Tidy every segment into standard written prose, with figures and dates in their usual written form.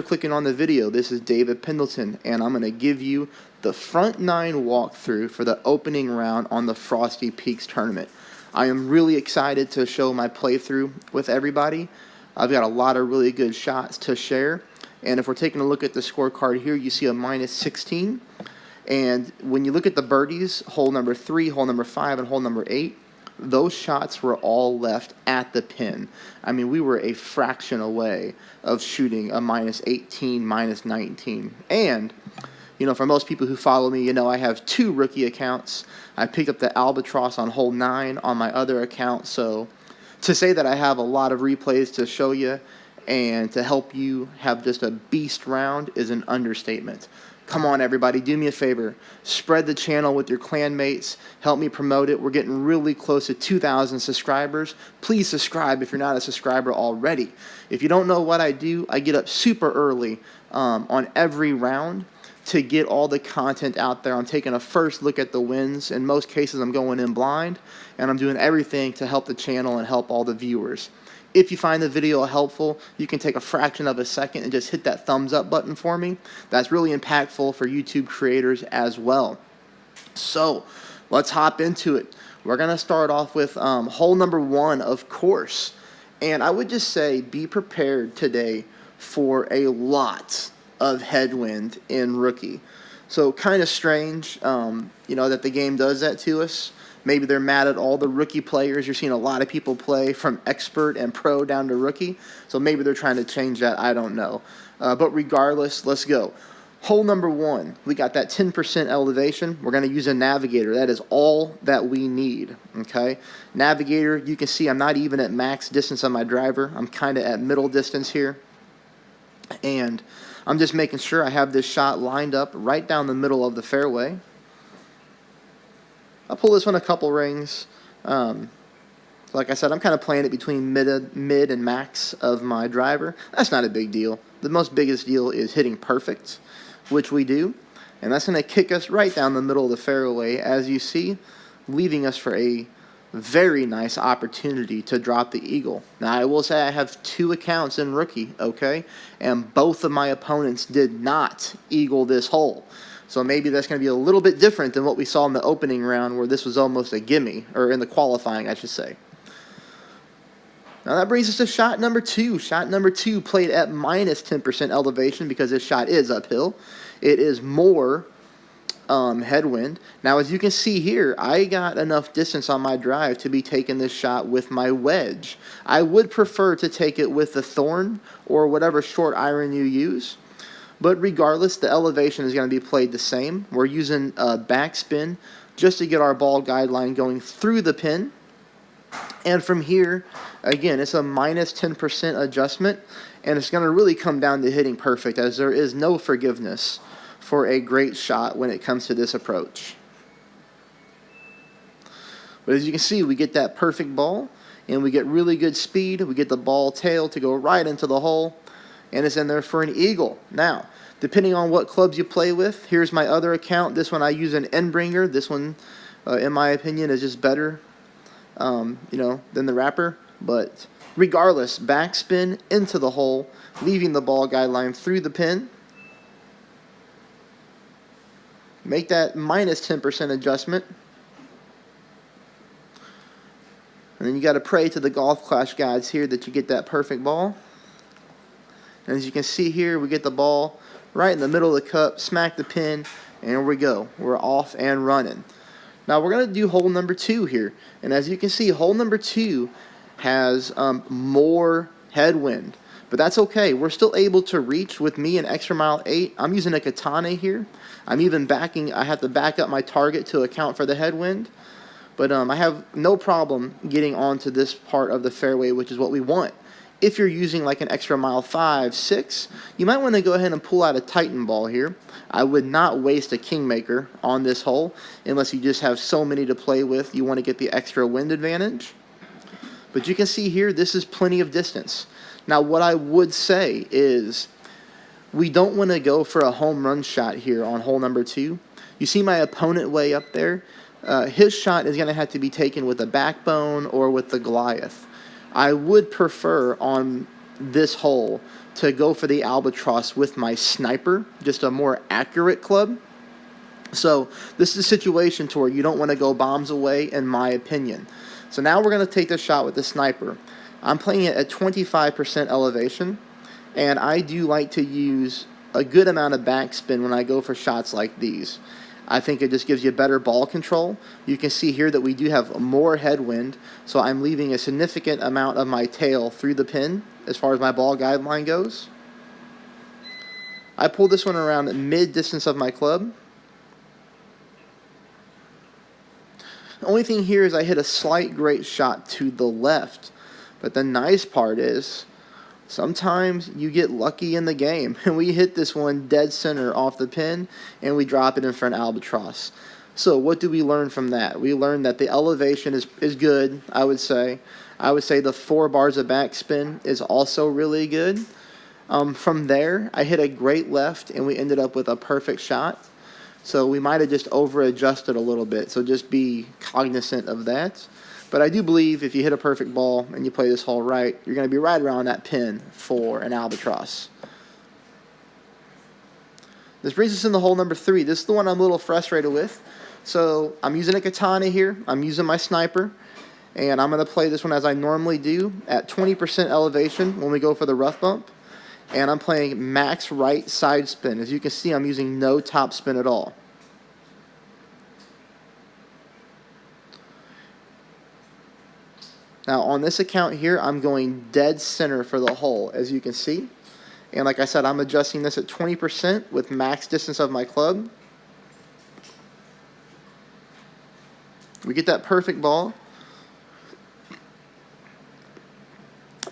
For clicking on the video. This is David Pendleton, and I'm going to give you the front nine walkthrough for the opening round on the Frosty Peaks tournament. I am really excited to show my playthrough with everybody. I've got a lot of really good shots to share, and if we're taking a look at the scorecard here, you see a minus 16. And when you look at the birdies, hole number 3, hole number 5, and hole number 8, those shots were all left at the pin. I mean, we were a fraction away of shooting a minus 18, minus 19. And, you know, for most people who follow me, you know I have 2 rookie accounts. I picked up the Albatross on hole 9 on my other account. So to say that I have a lot of replays to show you and to help you have just a beast round is an understatement. Come on, everybody, do me a favor. Spread the channel with your clanmates. Help me promote it. We're getting really close to 2,000 subscribers. Please subscribe if you're not a subscriber already. If you don't know what I do, I get up super early on every round to get all the content out there. I'm taking a first look at the wins. In most cases, I'm going in blind, and I'm doing everything to help the channel and help all the viewers. If you find the video helpful, you can take a fraction of a second and just hit that thumbs up button for me. That's really impactful for YouTube creators as well. So let's hop into it. We're going to start off with hole number 1, of course. And I would just say be prepared today for a lot of headwind in rookie. So kind of strange, you know, that the game does that to us. Maybe they're mad at all the rookie players. You're seeing a lot of people play from expert and pro down to rookie. So maybe they're trying to change that. I don't know. But regardless, let's go. Hole number 1, we got that 10% elevation. We're going to use a navigator. That is all that we need. Okay. Navigator, you can see I'm not even at max distance on my driver. I'm kind of at middle distance here. And I'm just making sure I have this shot lined up right down the middle of the fairway. I'll pull this one a couple rings. Like I said, I'm kind of playing it between mid and max of my driver. That's not a big deal. The most biggest deal is hitting perfect, which we do. And that's going to kick us right down the middle of the fairway, as you see, leaving us for a very nice opportunity to drop the eagle. Now, I will say I have 2 accounts in rookie, okay? And both of my opponents did not eagle this hole. So maybe that's going to be a little bit different than what we saw in the opening round, where this was almost a gimme, or in the qualifying, I should say. Now that brings us to shot number 2. Shot number 2 played at minus 10% elevation because this shot is uphill. It is more headwind. Now, as you can see here, I got enough distance on my drive to be taking this shot with my wedge. I would prefer to take it with the thorn or whatever short iron you use. But regardless, the elevation is going to be played the same. We're using a backspin just to get our ball guideline going through the pin. And from here, again, it's a minus 10% adjustment. And it's going to really come down to hitting perfect, as there is no forgiveness for a great shot when it comes to this approach. But as you can see, we get that perfect ball, and we get really good speed. We get the ball tail to go right into the hole, and it's in there for an eagle. Now, depending on what clubs you play with, here's my other account. This one I use an Endbringer. This one, in my opinion, is just better, you know, than the wrapper. But regardless, backspin into the hole, leaving the ball guideline through the pin. Make that minus 10% adjustment. And then you got to pray to the golf clash gods here that you get that perfect ball. And as you can see here, we get the ball right in the middle of the cup, smack the pin, and here we go. We're off and running. Now we're going to do hole number 2 here. And as you can see, hole number 2 has more headwind. But that's okay. We're still able to reach with me an extra mile 8. I'm using a katana here. I'm even I have to back up my target to account for the headwind. But I have no problem getting onto this part of the fairway, which is what we want. If you're using like an extra mile 5, 6, you might want to go ahead and pull out a Titan ball here. I would not waste a Kingmaker on this hole unless you just have so many to play with. You want to get the extra wind advantage. But you can see here, this is plenty of distance. Now, what I would say is we don't want to go for a home run shot here on hole number 2. You see my opponent way up there? His shot is going to have to be taken with a backbone or with the Goliath. I would prefer on this hole to go for the albatross with my sniper, just a more accurate club. So this is a situation to where you don't want to go bombs away, in my opinion. So now we're going to take this shot with the sniper. I'm playing it at 25% elevation, and I do like to use a good amount of backspin when I go for shots like these. I think it just gives you better ball control. You can see here that we do have more headwind, so I'm leaving a significant amount of my tail through the pin as far as my ball guideline goes. I pull this one around mid-distance of my club. The only thing here is I hit a slight great shot to the left, but the nice part is sometimes you get lucky in the game, and we hit this one dead center off the pin, and we drop it in for an albatross. So what do we learn from that? We learned that the elevation is good, I would say. I would say the 4 bars of backspin is also really good. From there, I hit a great left, and we ended up with a perfect shot. So we might have just over-adjusted a little bit, so just be cognizant of that. But I do believe if you hit a perfect ball and you play this hole right, you're going to be right around that pin for an albatross. This brings us into hole number 3. This is the one I'm a little frustrated with. So I'm using a katana here. I'm using my sniper. And I'm going to play this one as I normally do at 20% elevation when we go for the rough bump. And I'm playing max right side spin. As you can see, I'm using no top spin at all. Now on this account here, I'm going dead center for the hole, as you can see. And like I said, I'm adjusting this at 20% with max distance of my club. We get that perfect ball.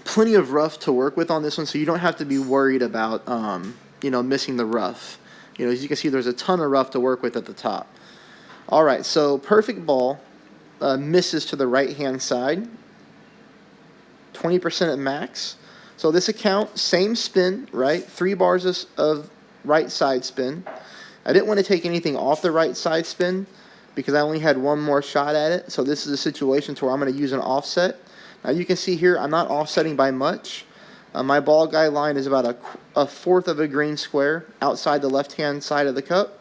Plenty of rough to work with on this one, so you don't have to be worried about missing the rough. As you can see, there's a ton of rough to work with at the top. All right, so perfect ball misses to the right-hand side, 20% at max. So this account, same spin, right? 3 bars of right side spin. I didn't want to take anything off the right side spin because I only had one more shot at it. So this is a situation to where I'm going to use an offset. Now you can see here I'm not offsetting by much. My ball guide line is about a fourth of a green square outside the left-hand side of the cup.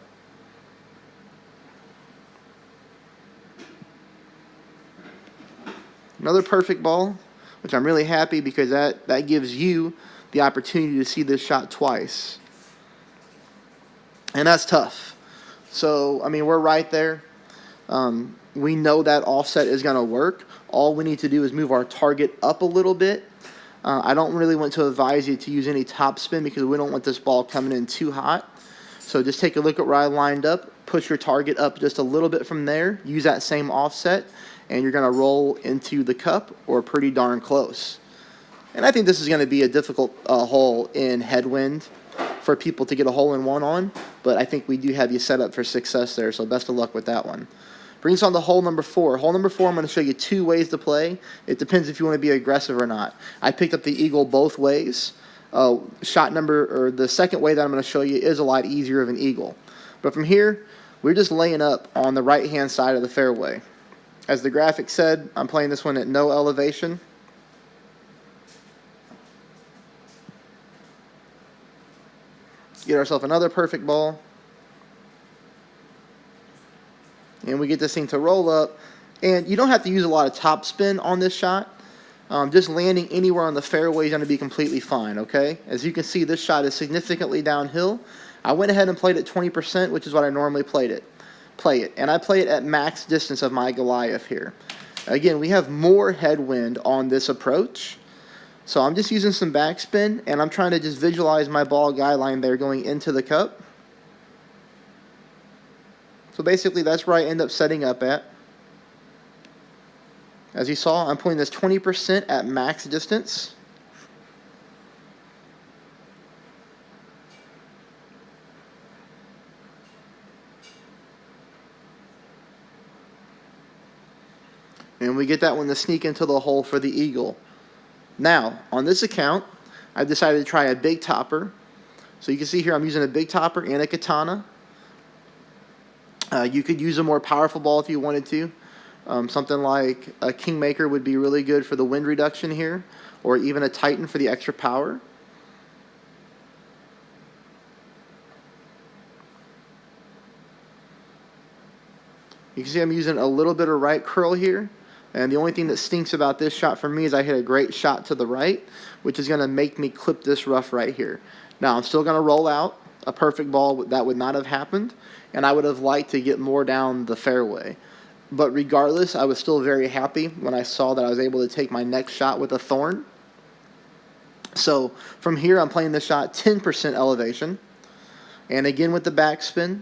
Another perfect ball, which I'm really happy because that gives you the opportunity to see this shot twice. And that's tough. So, I mean, we're right there. We know that offset is going to work. All we need to do is move our target up a little bit. I don't really want to advise you to use any top spin because we don't want this ball coming in too hot. So just take a look at where I lined up, push your target up just a little bit from there, use that same offset, and you're going to roll into the cup or pretty darn close. And I think this is going to be a difficult hole in headwind for people to get a hole-in-one on, but I think we do have you set up for success there, so best of luck with that one. Brings us on to hole number 4. Hole number 4, I'm going to show you 2 ways to play. It depends if you want to be aggressive or not. I picked up the eagle both ways. The second way that I'm going to show you is a lot easier of an eagle. But from here, we're just laying up on the right-hand side of the fairway. As the graphic said, I'm playing this one at no elevation. Get ourselves another perfect ball. And we get this thing to roll up. And you don't have to use a lot of top spin on this shot. Just landing anywhere on the fairway is going to be completely fine, okay? As you can see, this shot is significantly downhill. I went ahead and played it 20%, which is what I normally play it. And I play it at max distance of my Goliath here. Again, we have more headwind on this approach. So I'm just using some backspin, and I'm trying to just visualize my ball guideline there going into the cup. So basically, that's where I end up setting up at. As you saw, I'm pulling this 20% at max distance. And we get that one to sneak into the hole for the eagle. Now, on this account, I've decided to try a big topper. So you can see here I'm using a big topper and a katana. You could use a more powerful ball if you wanted to. Something like a Kingmaker would be really good for the wind reduction here, or even a Titan for the extra power. You can see I'm using a little bit of right curl here. And the only thing that stinks about this shot for me is I hit a great shot to the right, which is going to make me clip this rough right here. Now, I'm still going to roll out a perfect ball. That would not have happened, and I would have liked to get more down the fairway. But regardless, I was still very happy when I saw that I was able to take my next shot with a thorn. So from here, I'm playing the shot 10% elevation. And again with the backspin,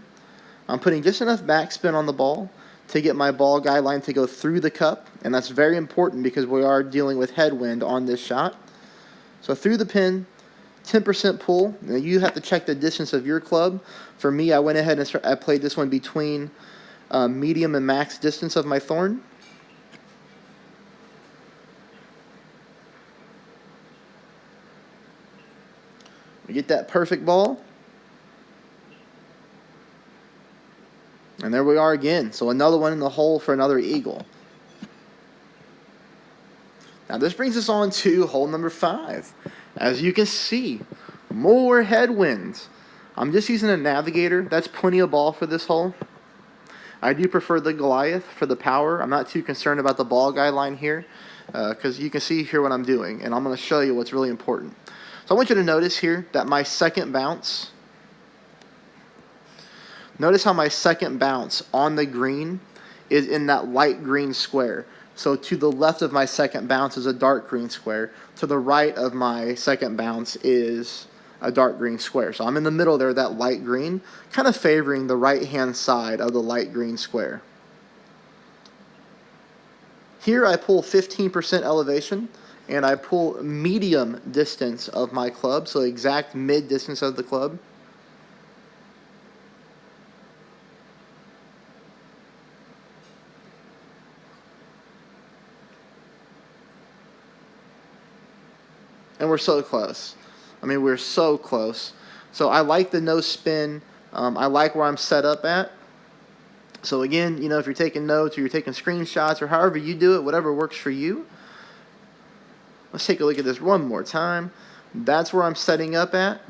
I'm putting just enough backspin on the ball to get my ball guideline to go through the cup. And that's very important because we are dealing with headwind on this shot. So through the pin, 10% pull. Now you have to check the distance of your club. For me, I went ahead and I played this one between medium and max distance of my thorn. We get that perfect ball. And there we are again. So another one in the hole for another eagle. Now this brings us on to hole number 5. As you can see, more headwinds. I'm just using a navigator. That's plenty of ball for this hole. I do prefer the Goliath for the power. I'm not too concerned about the ball guideline here because you can see here what I'm doing. And I'm going to show you what's really important. So I want you to notice here that my second bounce, notice how my second bounce on the green is in that light green square. So to the left of my second bounce is a dark green square. To the right of my second bounce is a dark green square. So I'm in the middle there, that light green, kind of favoring the right-hand side of the light green square. Here I pull 15% elevation, and I pull medium distance of my club, so exact mid distance of the club. And we're so close. I mean, we're so close. So I like the no spin. I like where I'm set up at. So again, you know, if you're taking notes or you're taking screenshots or however you do it, whatever works for you. Let's take a look at this one more time. That's where I'm setting up at.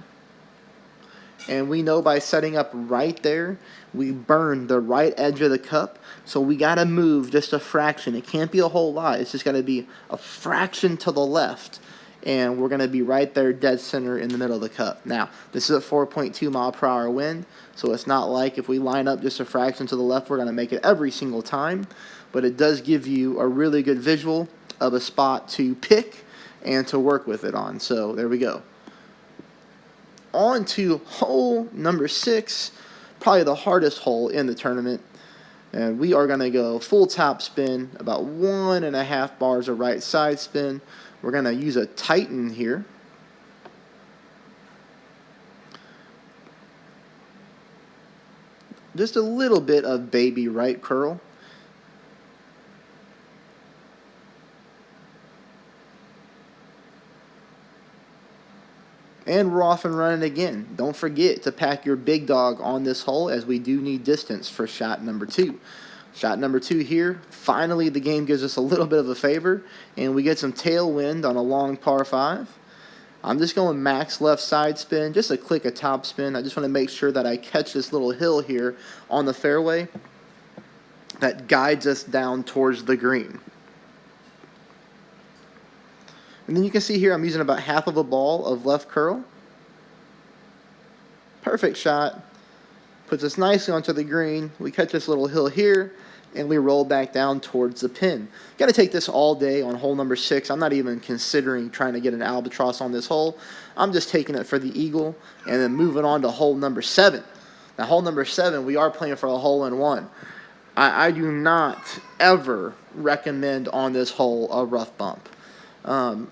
And we know by setting up right there, we burn the right edge of the cup. So we got to move just a fraction. It can't be a whole lot. It's just got to be a fraction to the left. And we're going to be right there dead center in the middle of the cup. Now, this is a 4.2 mile per hour wind, so it's not like if we line up just a fraction to the left, we're going to make it every single time. But it does give you a really good visual of a spot to pick and to work with it on. So there we go. On to hole number 6, probably the hardest hole in the tournament. And we are going to go full top spin, about 1.5 bars of right side spin. We're going to use a Titan here. Just a little bit of baby right curl. And we're off and running again. Don't forget to pack your big dog on this hole, as we do need distance for shot number 2. Shot number 2 here. Finally, the game gives us a little bit of a favor, and we get some tailwind on a long par 5. I'm just going max left side spin, just a click of top spin. I just want to make sure that I catch this little hill here on the fairway that guides us down towards the green. And then you can see here I'm using about half of a ball of left curl. Perfect shot. Puts us nicely onto the green. We catch this little hill here, and we roll back down towards the pin. Got to take this all day on hole number 6. I'm not even considering trying to get an albatross on this hole. I'm just taking it for the eagle and then moving on to hole number 7. Now, hole number 7, we are playing for a hole-in-one. I do not ever recommend on this hole a rough bump.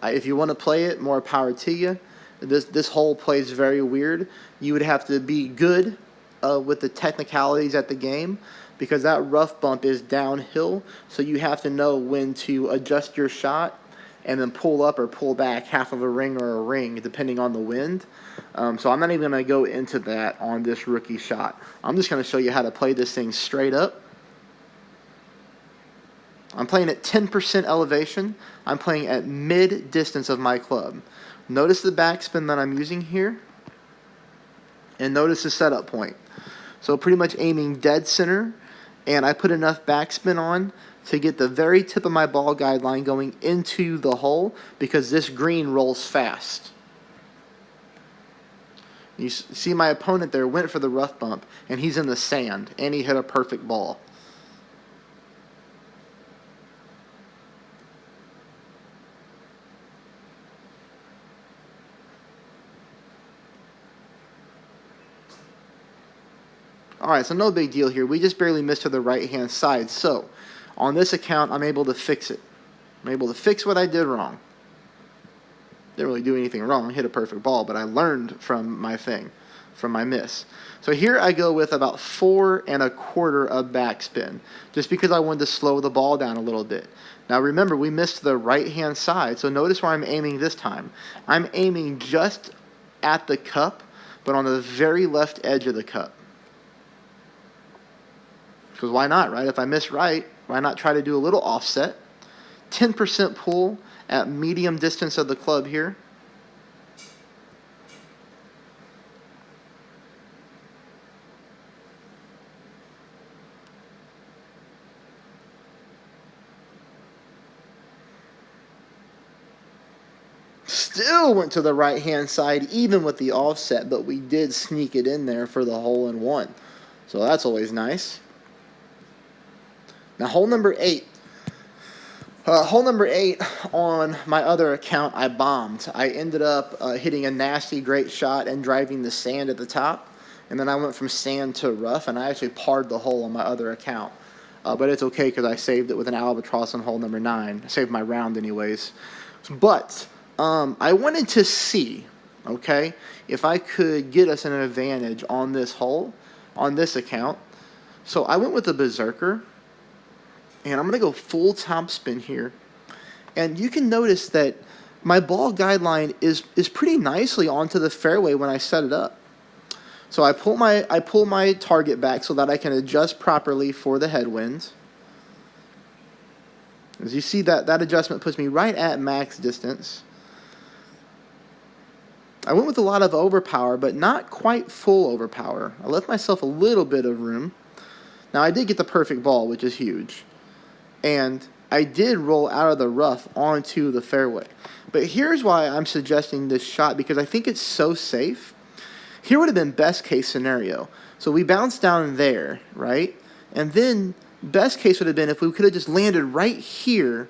If you want to play it, more power to you. This hole plays very weird. You would have to be good with the technicalities at the game, because that rough bump is downhill, so you have to know when to adjust your shot and then pull up or pull back half of a ring or a ring, depending on the wind. So I'm not even going to go into that on this rookie shot. I'm just going to show you how to play this thing straight up. I'm playing at 10% elevation. I'm playing at mid distance of my club. Notice the backspin that I'm using here, and notice the setup point. So pretty much aiming dead center and I put enough backspin on to get the very tip of my ball guide line going into the hole, because this green rolls fast. You see my opponent there went for the rough bump, and he's in the sand, and he hit a perfect ball. Alright, so no big deal here. We just barely missed to the right-hand side. So, on this account, I'm able to fix it. I'm able to fix what I did wrong. Didn't really do anything wrong, hit a perfect ball, but I learned from my miss. So here I go with about 4 1/4 of backspin, just because I wanted to slow the ball down a little bit. Now remember, we missed the right-hand side, so notice where I'm aiming this time. I'm aiming just at the cup, but on the very left edge of the cup. Because why not, right? If I miss right, why not try to do a little offset? 10% pull at medium distance of the club here. Still went to the right-hand side, even with the offset, but we did sneak it in there for the hole-in-one. So that's always nice. Now, hole number 8. Hole number 8, on my other account, I bombed. I ended up hitting a nasty great shot and driving the sand at the top. And then I went from sand to rough, and I actually parred the hole on my other account. But it's okay because I saved it with an albatross on hole number 9. I saved my round anyways. But I wanted to see, okay, if I could get us an advantage on this hole, on this account. So I went with the Berserker. And I'm going to go full top spin here. And you can notice that my ball guideline is pretty nicely onto the fairway when I set it up. So I pull my target back so that I can adjust properly for the headwinds. As you see, that adjustment puts me right at max distance. I went with a lot of overpower, but not quite full overpower. I left myself a little bit of room. Now, I did get the perfect ball, which is huge. And I did roll out of the rough onto the fairway. But here's why I'm suggesting this shot, because I think it's so safe. Here would have been best case scenario. So we bounced down there, right? And then best case would have been if we could have just landed right here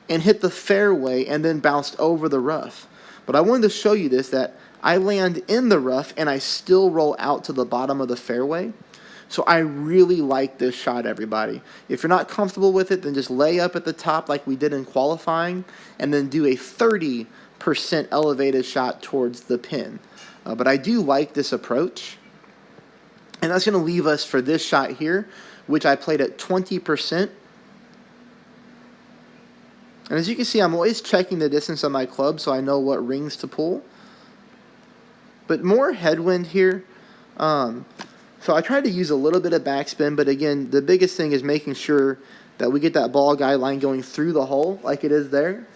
and hit the fairway and then bounced over the rough. But I wanted to show you this, that I land in the rough and I still roll out to the bottom of the fairway. So I really like this shot, everybody. If you're not comfortable with it, then just lay up at the top like we did in qualifying, and then do a 30% elevated shot towards the pin. But I do like this approach. And that's going to leave us for this shot here, which I played at 20%. And as you can see, I'm always checking the distance of my club so I know what rings to pull. But more headwind here. So I tried to use a little bit of backspin, but again, the biggest thing is making sure that we get that ball guideline going through the hole like it is there.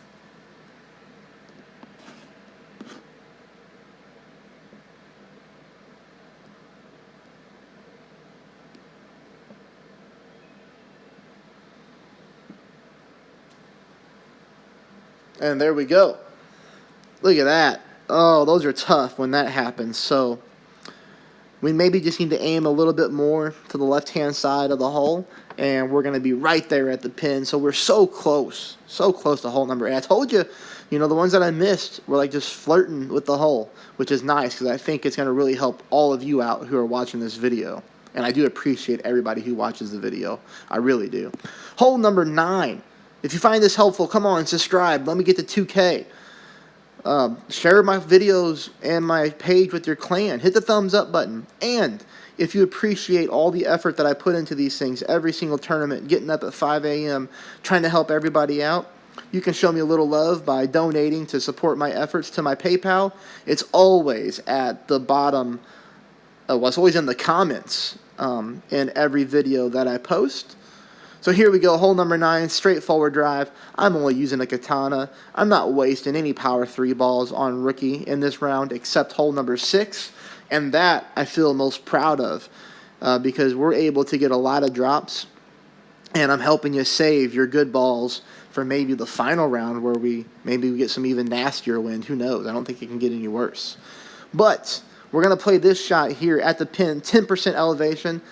And there we go. Look at that. Oh, those are tough when that happens. So we maybe just need to aim a little bit more to the left-hand side of the hole, and we're going to be right there at the pin. So we're so close to hole number 8. I told you, the ones that I missed were like just flirting with the hole, which is nice because I think it's going to really help all of you out who are watching this video. And I do appreciate everybody who watches the video. I really do. Hole number 9. If you find this helpful, come on, subscribe. Let me get to 2K. Share my videos and my page with your clan. Hit the thumbs up button. And if you appreciate all the effort that I put into these things, every single tournament, getting up at 5 a.m., trying to help everybody out, you can show me a little love by donating to support my efforts to my PayPal. It's always at the bottom. It's always in the comments in every video that I post. So here we go, hole number 9, straightforward drive. I'm only using a katana. I'm not wasting any power 3 balls on rookie in this round except hole number 6. And that I feel most proud of. because we're able to get a lot of drops, and I'm helping you save your good balls for maybe the final round where we get some even nastier wind. Who knows? I don't think it can get any worse. But we're going to play this shot here at the pin, 10% elevation.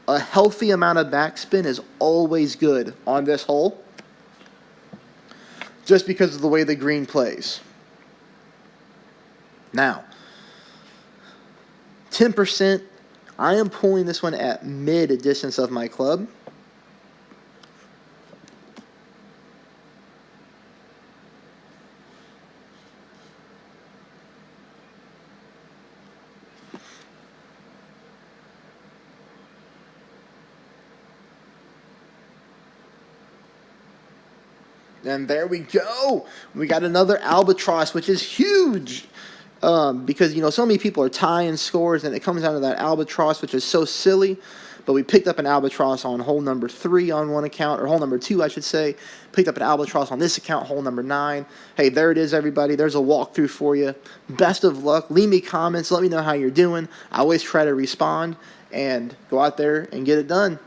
A healthy amount of backspin is always good on this hole, just because of the way the green plays. Now, 10%, I am pulling this one at mid distance of my club. And there we go. We got another albatross, which is huge. Because, so many people are tying scores, and it comes down to that albatross, which is so silly. But we picked up an albatross on hole number 3 on one account, or hole number 2, I should say. Picked up an albatross on this account, hole number 9. Hey, there it is, everybody. There's a walkthrough for you. Best of luck. Leave me comments. Let me know how you're doing. I always try to respond, and go out there and get it done.